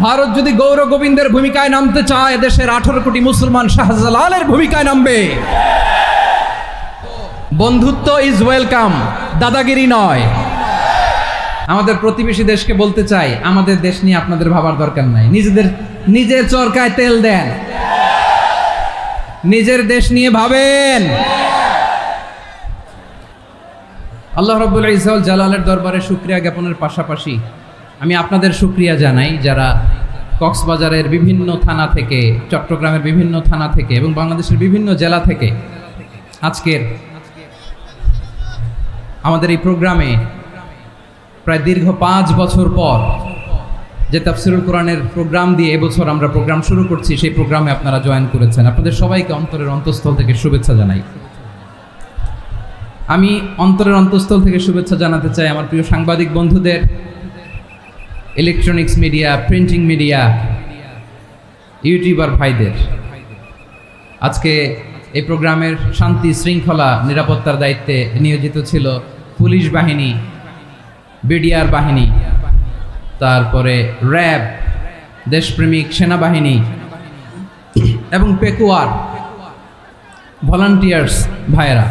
ভারত যদি গৌর গোবিন্দের ভূমিকায় নামতে চায়, দেশের 18 কোটি মুসলমান শাহজালালের ভূমিকায় নামবে। বন্ধুত্ব ইজ ওয়েলকাম, দাদাগিরি নয়। আমাদের প্রতিবেশী দেশকে বলতে চাই, আমাদের দেশ নিয়ে আপনাদের ভাবার দরকার নাই। নিজের চরকায় তেল দেন, নিজের দেশ নিয়ে ভাবেন। আল্লাহ রাব্বুল ইজ্জত জালালের দরবারে শুকরিয়া জ্ঞাপনের পাশাপাশি আমি আপনাদের শুকরিয়া জানাই, যারা কক্সবাজারের বিভিন্ন থানা থেকে, চট্টগ্রামের বিভিন্ন থানা থেকে এবং বাংলাদেশের বিভিন্ন জেলা থেকে আজকের আমাদের এই প্রোগ্রামে প্রায় দীর্ঘ 5 বছর পর যে তাফসিরুল কোরআনের প্রোগ্রাম দিয়ে এবছর আমরা প্রোগ্রাম শুরু করছি, সেই প্রোগ্রামে আপনারা জয়েন করেছেন। আপনাদের সবাইকে অন্তরের অন্তঃস্থল থেকে শুভেচ্ছা জানাই। আমি অন্তরের অন্তঃস্থল থেকে শুভেচ্ছা জানাতে চাই আমার প্রিয় সাংবাদিক বন্ধুদের, electronics media, printing media, YouTuber ভাইদের। আজকে এই প্রোগ্রামের শান্তি শৃঙ্খলা নিরাপত্তার দায়িত্বে নিয়োজিত ছিল পুলিশ বাহিনী, বিডিআর বাহিনী, তারপরে র্যাব, দেশপ্রেমিক সেনাবাহিনী এবং পেকুয়ার ভলান্টিয়ার্স ভাইয়েরা,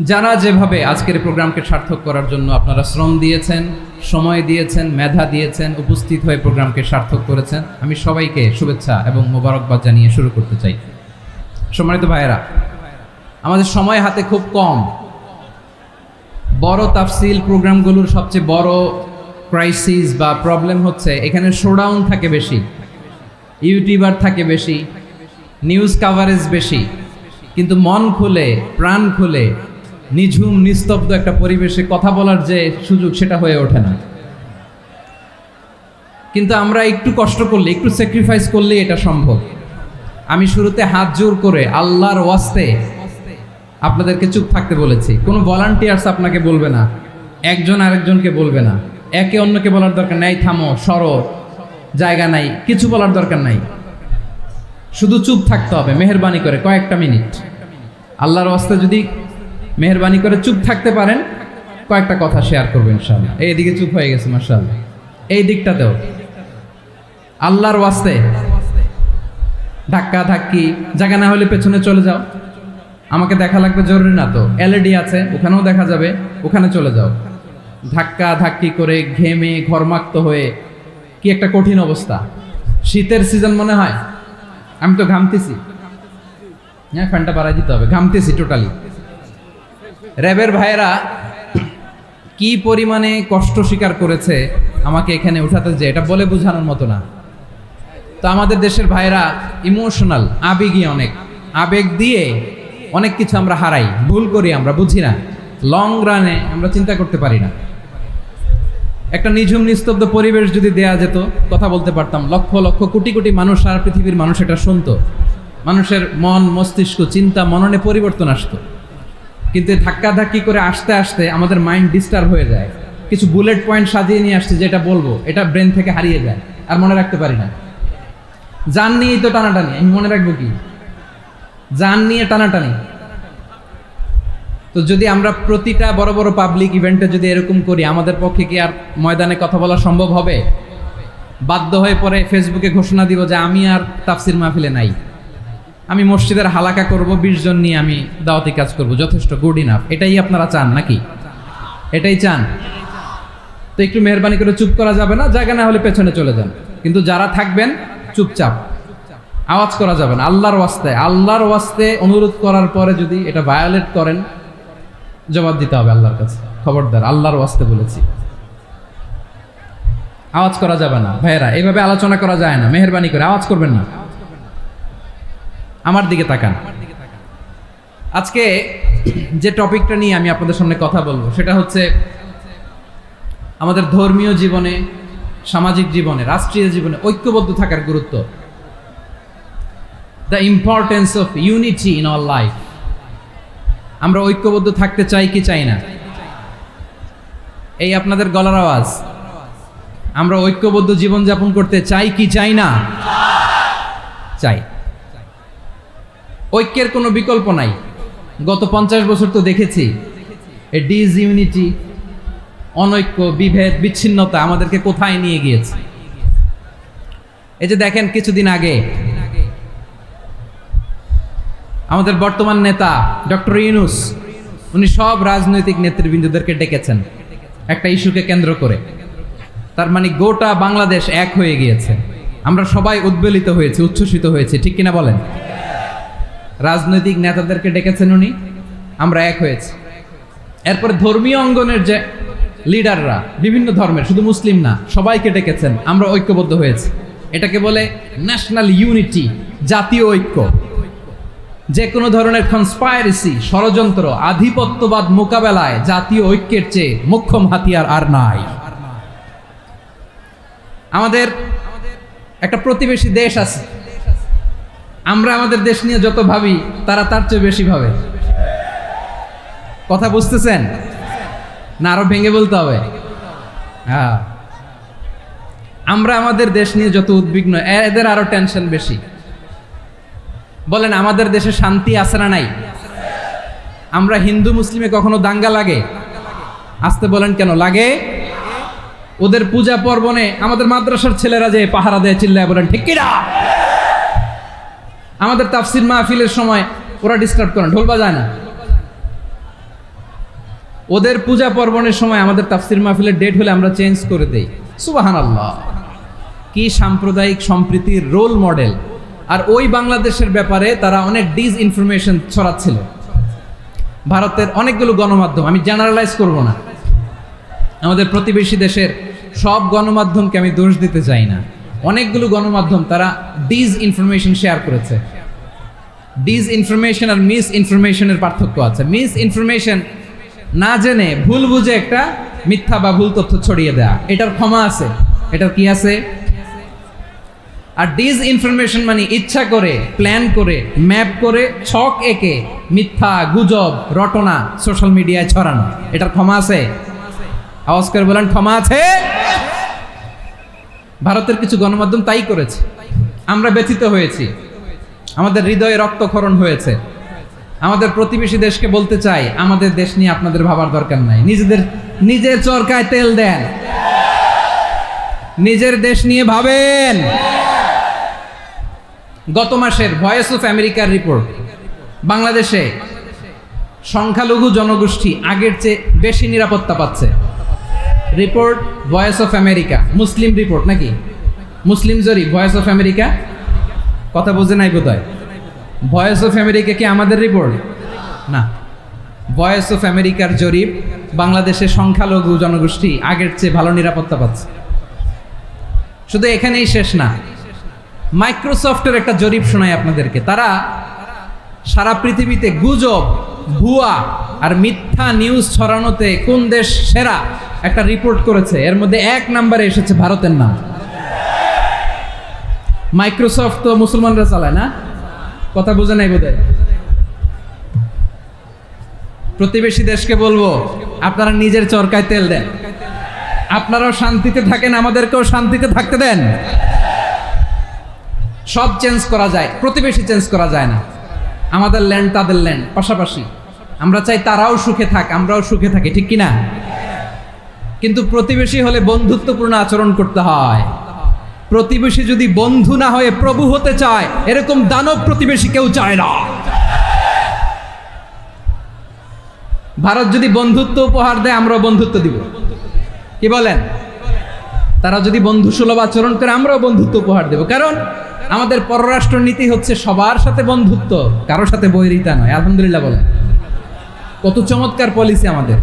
যারা যেভাবে আজকের প্রোগ্রামকে সার্থক করার জন্য আপনারা শ্রম দিয়েছেন, সময় দিয়েছেন, মেধা দিয়েছেন, উপস্থিত হয়ে প্রোগ্রামকে সার্থক করেছেন, আমি সবাইকে শুভেচ্ছা এবং মোবারকবাদ জানিয়ে শুরু করতে চাই। সম্মানিত ভাইয়েরা, আমাদের সময় হাতে খুব কম। বড় তাফসিল প্রোগ্রামগুলোর সবচেয়ে বড় ক্রাইসিস বা প্রবলেম হচ্ছে এখানে শোডাউন থাকে বেশি, ইউটিউবার থাকে বেশি, নিউজ কাভারেজ বেশি, কিন্তু মন খুলে, প্রাণ খুলে, নিঝুম নিস্তব্ধ একটা পরিবেশে কথা বলার যে সুযোগ, সেটা হয়ে ওঠে না। কিন্তু আমরা একটু কষ্ট করলে, একটু স্যাক্রিফাইস করলে এটা সম্ভব। আমি শুরুতে হাত জোর করে আল্লাহর ওয়াস্তে আপনাদেরকে চুপ থাকতে বলেছি। কোনো ভলান্টিয়ার্স আপনাকে বলবে না, একজন আরেকজনকে বলবে না, একে অন্যকে বলার দরকার নাই, থামো, সরো, জায়গা নাই, কিছু বলার দরকার নাই। শুধু চুপ থাকতে হবে মেহেরবানি করে কয়েকটা মিনিট। আল্লাহর ওয়াস্তে যদি মেহেরবানি করে চুপ থাকতে পারেন, কয়েকটা কথা শেয়ার করবেন ইনশাআল্লাহ। এইদিকে চুপ হয়ে গেছে মাশাআল্লাহ, এই দিকটাতেও আল্লাহর ওয়াস্তে ধাক্কা ধাক্কি, জায়গা না হলে পেছনে চলে যাও। আমাকে দেখা লাগবে জরুরি না তো, এলইডি আছে, ওখানেও দেখা যাবে, ওখানে চলে যাও। ধাক্কা ধাক্কি করে ঘেমে ঘরমাক্ত হয়ে কি একটা কঠিন অবস্থা। শীতের সিজন মনে হয়, আমি তো ঘামতেছি। হ্যাঁ, ফ্যানটা বাড়াই দিতে হবে, ঘামতেছি টোটালি। র্যাবের ভাইয়েরা কি পরিমাণে কষ্ট স্বীকার করেছে আমাকে এখানে উঠাতে, যে এটা বলে বোঝানোর মতো না। তো আমাদের দেশের ভাইয়েরা ইমোশনাল, আবেগী অনেক, আবেগ দিয়ে অনেক কিছু আমরা হারাই, ভুল করি, আমরা বুঝি না, লং রানে আমরা চিন্তা করতে পারি না। একটা নিঝুম নিস্তব্ধ পরিবেশ যদি দেয়া যেত, কথা বলতে পারতাম, লক্ষ লক্ষ কোটি কোটি মানুষ, সারা পৃথিবীর মানুষ এটা শুনতো, মানুষের মন, মস্তিষ্ক, চিন্তা, মননে পরিবর্তন আসতো। কিন্তু ধাক্কাধাক্কি করে আসতে আসতে আমাদের মাইন্ড ডিস্টার্ব হয়ে যায়। কিছু বুলেট পয়েন্ট সাজিয়ে নিয়ে আসছে, যেটা বলবো এটা ব্রেন থেকে হারিয়ে যায়, আর মনে রাখতে পারি না। জান নিয়েই তো টানাটানি, আমি মনে রাখবো কি? জান নিয়ে টানাটানি। তো যদি আমরা প্রতিটা বড় বড় পাবলিক ইভেন্টে যদি এরকম করি, আমাদের পক্ষে কি আর ময়দানে কথা বলা সম্ভব হবে? বাধ্য হয়ে পরে ফেসবুকে ঘোষণা দিব যে আমি আর তাফসির মাহফিলে নাই, আমি মসজিদের হালাকা করব, 20 জন নিয়ে আমি দাওয়াতি কাজ করব, যথেষ্ট, গুড ইনাফ। এটাই আপনারা চান নাকি? এটাই চান? তো একটু মেহরবানি করে চুপ করা যাবে না, জায়গা না হলে পেছনে চলে যান। কিন্তু যারা থাকবেন চুপচাপ, আওয়াজ করা যাবে না। আল্লাহর ওয়াস্তে, আল্লাহর ওয়াস্তে অনুরোধ করার পরে যদি এটা ভায়োলেট করেন, জবাব দিতে হবে আল্লাহর কাছে। খবরদার, আল্লাহর ওয়াস্তে বলেছি, আওয়াজ করা যাবে না। ভাইয়েরা, এইভাবে আলোচনা করা যায় না, মেহরবানি করে আওয়াজ করবেন না। আমার দিকে তাকান। আজকে যে টপিকটা নিয়ে আমি আপনাদের সামনে কথা বলবো, সেটা হচ্ছে আমাদের ধর্মীয় জীবনে, সামাজিক জীবনে, রাষ্ট্রীয় জীবনে ঐক্যবদ্ধ থাকার গুরুত্ব। The importance of unity in our life. আমরা ঐক্যবদ্ধ থাকতে চাই কি চাই না? এই আপনাদের গলার আওয়াজ। আমরা ঐক্যবদ্ধ জীবনযাপন করতে চাই কি চাই না? চাই। ঐক্যের কোনো বিকল্প নাই। গত 50 বছর তো দেখেছি এই ডিসইউনিটি, অনৈক্য, বিভেদ, বিচ্ছিন্নতা আমাদেরকে কোথায় নিয়ে গিয়েছে। এই যে দেখেন কিছুদিন আগে আমাদের বর্তমান নেতা ডক্টর ইউনূস উনি সব রাজনৈতিক নেতৃবৃন্দদেরকে ডেকেছেন একটা ইস্যুকে কেন্দ্র করে। তার মানে গোটা বাংলাদেশ এক হয়ে গিয়েছে, আমরা সবাই উদ্বেলিত হয়েছে, উচ্ছ্বসিত হয়েছে, ঠিক কিনা বলেন? রাজনৈতিক নেতাদেরকে ডেকেছেন উনি, আমরা এক হয়েছি। এরপরে ধর্মীয় অঙ্গনের যে লিডাররা বিভিন্ন ধর্মের, শুধু মুসলিম না, সবাইকে ডেকেছেন, আমরা ঐক্যবদ্ধ হয়েছি। এটাকে বলে ন্যাশনাল ইউনিটি, জাতীয় ঐক্য। যে কোনো ধরনের কনস্পাইরেসি, ষড়যন্ত্র, আধিপত্যবাদ মোকাবেলায় জাতীয় ঐক্যের চেয়ে মোক্ষম হাতিয়ার আর নাই। আমাদের একটা প্রতিবেশী দেশ আছে, আমরা আমাদের দেশ নিয়ে যত ভাবি তারা তার চেয়ে বেশি ভাবে। কথা বুঝতেছেন না? আরো ভেঙে বলতে হবে। হ্যাঁ, আমরা আমাদের দেশ নিয়ে যত উদ্বিগ্ন, এদের আরো টেনশন বেশি। বলেন, আমাদের দেশে শান্তি আছে না নাই? আমরা হিন্দু মুসলিমে কখনো দাঙ্গা লাগে? আসতে বলেন, কেন লাগে? ওদের পূজা পার্বণে আমাদের মাদ্রাসার ছেলেরা যে পাহারা দেয়, চিল্লায় বলেন ঠিক কিনা? আমাদের তাফসির মাহফিলের সময় ওরা ডিস্টার্ব করেন, ঢোল বাজায় না। ওদের পূজা পার্বণের সময় আমাদের তাফসির মাহফিলের ডেট হলে আমরা চেঞ্জ করে দেই। সুবহানাল্লাহ, কি সাম্প্রদায়িক সম্প্রীতির রোল মডেল। আর ওই বাংলাদেশের ব্যাপারে তারা অনেক ডিসইনফরমেশন ছড়াচ্ছিল। ভারতের অনেকগুলো গণমাধ্যম, আমি জেনারেলাইজ করব না, আমাদের প্রতিবেশী দেশের সব গণমাধ্যমকে আমি দোষ দিতে চাই না, অনেকগুলো গণমাধ্যম তারা ডিসইনফরমেশন শেয়ার করেছে। ডিসইনফরমেশন আর মিস ইনফরমেশনের পার্থক্য আছে। মিস ইনফরমেশন না জেনে ভুল বুঝে একটা মিথ্যা বা ভুল তথ্য ছড়িয়ে দেয়া, এটার ক্ষমা আছে, এটার কি আছে? আর ডিসইনফরমেশন মানে ইচ্ছা করে, প্ল্যান করে, ম্যাপ করে, ছক এঁকে মিথ্যা, গুজব, রটনা সোশ্যাল মিডিয়ায় ছড়ানো, এটার ক্ষমা আছে? আওয়াজ করে বলেন, ক্ষমা আছে? ভারতের কিছু গণমাধ্যম তাই করেছে, আমরা ব্যথিত হয়েছি, আমাদের হৃদয়ে রক্তক্ষরণ হয়েছে। আমাদের প্রতিবেশী দেশকে বলতে চাই, আমাদের দেশ নিয়ে আপনাদের ভাবার দরকার নাই, নিজের চরকায় তেল দেন, নিজের দেশ নিয়ে ভাবেন। গত মাসের ভয়েস অফ আমেরিকার রিপোর্ট, বাংলাদেশে সংখ্যালঘু জনগোষ্ঠী আগের চেয়ে বেশি নিরাপত্তা পাচ্ছে। Report voice of America, Muslim report নাকি? মুসলিম জরিপ, ভয়েস অফ আমেরিকা। কথা বোঝে নাই বোধহয়। ভয়েস অফ আমেরিকা কি আমাদের রিপোর্ট? না, ভয়েস অফ আমেরিকার জরিপ, বাংলাদেশে সংখ্যালঘু জনগোষ্ঠী আগের চেয়ে ভালো নিরাপত্তা পাচ্ছে। শুধু এখানেই শেষ না, মাইক্রোসফটের একটা জরিপ শোনাই আপনাদেরকে। তারা সারা পৃথিবীতে গুজব, ভুয়া আর মিথ্যা নিউজ ছড়ানোতে কোন দেশ সেরা একটা রিপোর্ট করেছে। এর মধ্যে 1 নম্বরে এসেছে ভারতের নাম। মাইক্রোসফট তো মুসলমানরা চালায় না? কথা বোঝে নাই বোধহয়। প্রতিবেশী দেশকে বলবো, আপনারা নিজের চরকায় তেল দেন, আপনারাও শান্তিতে থাকেন, আমাদেরকেও শান্তিতে থাকতে দেন। সব চেঞ্জ করা যায়, প্রতিবেশী চেঞ্জ করা যায় না। আমাদের ল্যান্ড তাদের ল্যান্ড, পাশাপাশি। আমরা চাই তারাও সুখে থাক, আমরাও সুখে থাকি, ঠিক কিনা? কিন্তু প্রতিবেশী হলে বন্ধুত্বপূর্ণ আচরণ করতে হয়। প্রতিবেশী যদি বন্ধু না হয়ে প্রভু হতে চায়, এরকম দানব প্রতিবেশী কেউ চায় না। ভারত যদি বন্ধুত্ব উপহার দেয়, আমরাও বন্ধুত্ব দিব, কি বলেন? তারা যদি বন্ধু সুলভ আচরণ করে, আমরাও বন্ধুত্ব উপহার দেব। কারণ আমাদের পররাষ্ট্র নীতি হচ্ছে সবার সাথে বন্ধুত্ব, কারোর সাথে বৈরিতা নয়। আলহামদুলিল্লাহ বলেন, কত চমৎকার পলিসি আমাদের।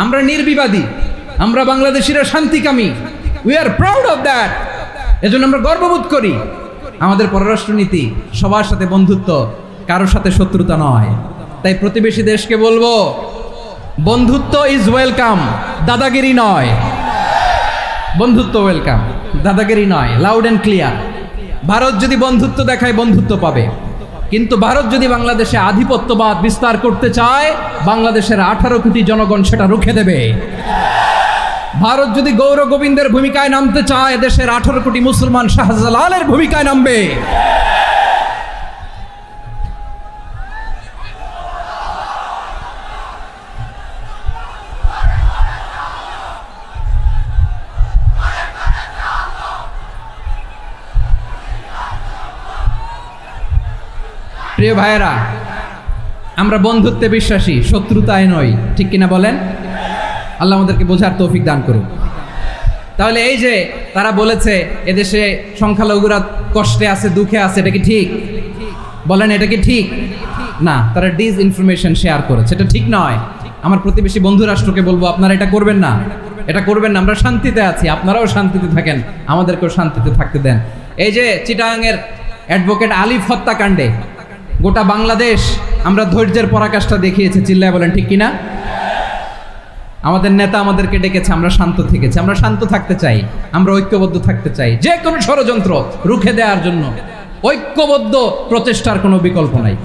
আমরা নির্বিবাদী, আমরা বাংলাদেশিরা শান্তিকামী। We are proud of that. এজন্য আমরা গর্ববোধ করি। আমাদের পররাষ্ট্র নীতি সবার সাথে বন্ধুত্ব, কারোর সাথে শত্রুতা নয়। তাই প্রতিবেশী দেশকে বলবো, বন্ধুত্ব ইজ ওয়েলকাম, দাদাগিরি নয়। বন্ধুত্ব ওয়েলকাম, দাদাগিরি নয়। Loud and clear. ভারত যদি বন্ধুত্ব দেখায়, বন্ধুত্ব পাবে। কিন্তু ভারত যদি বাংলাদেশে আধিপত্যবাদ বিস্তার করতে চায়, বাংলাদেশের 18 কোটি জনগণ সেটা রুখে দেবে। ভারত যদি গৌর গোবিন্দের ভূমিকায় নামতে চায়, দেশের 18 কোটি মুসলমান শাহজালালের ভূমিকায় নামবে। প্রিয় ভাইয়েরা, আমরা বন্ধুত্বে বিশ্বাসী, শত্রুতায় নই, ঠিক কিনা বলেন? আল্লাহ আমাদেরকে বোঝার তৌফিক দান করুন। তাহলে এই যে তারা বলেছে এদেশে সংখ্যালঘুরা কষ্টে আছে, দুঃখে আছে, এটা কি ঠিক? বলেন, এটা কি ঠিক? না, তারা ডিসইনফরমেশন শেয়ার করেছে, এটা ঠিক নয়। আমার প্রতিবেশী বন্ধু রাষ্ট্রকে বলবো, আপনারা এটা করবেন না, এটা করবেন না। আমরা শান্তিতে আছি, আপনারাও শান্তিতে থাকেন, আমাদেরকেও শান্তিতে থাকতে দেন। এই যে চিটাগাংয়ের অ্যাডভোকেট আলিফ হত্যাকাণ্ডে গোটা বাংলাদেশ আমরা ধৈর্যের পরাকাষ্ঠা দেখিয়েছে, চিল্লায় বলেন ঠিক কিনা? আমাদের নেতা আমাদেরকে ডেকেছে, আমরা শান্ত থেকেছি। আমরা শান্ত থাকতে চাই, আমরা ঐক্যবদ্ধ থাকতে চাই। যে কোনো ষড়যন্ত্র রুখে দেওয়ার জন্য ঐক্যবদ্ধ প্রচেষ্টার কোনো বিকল্প নাই।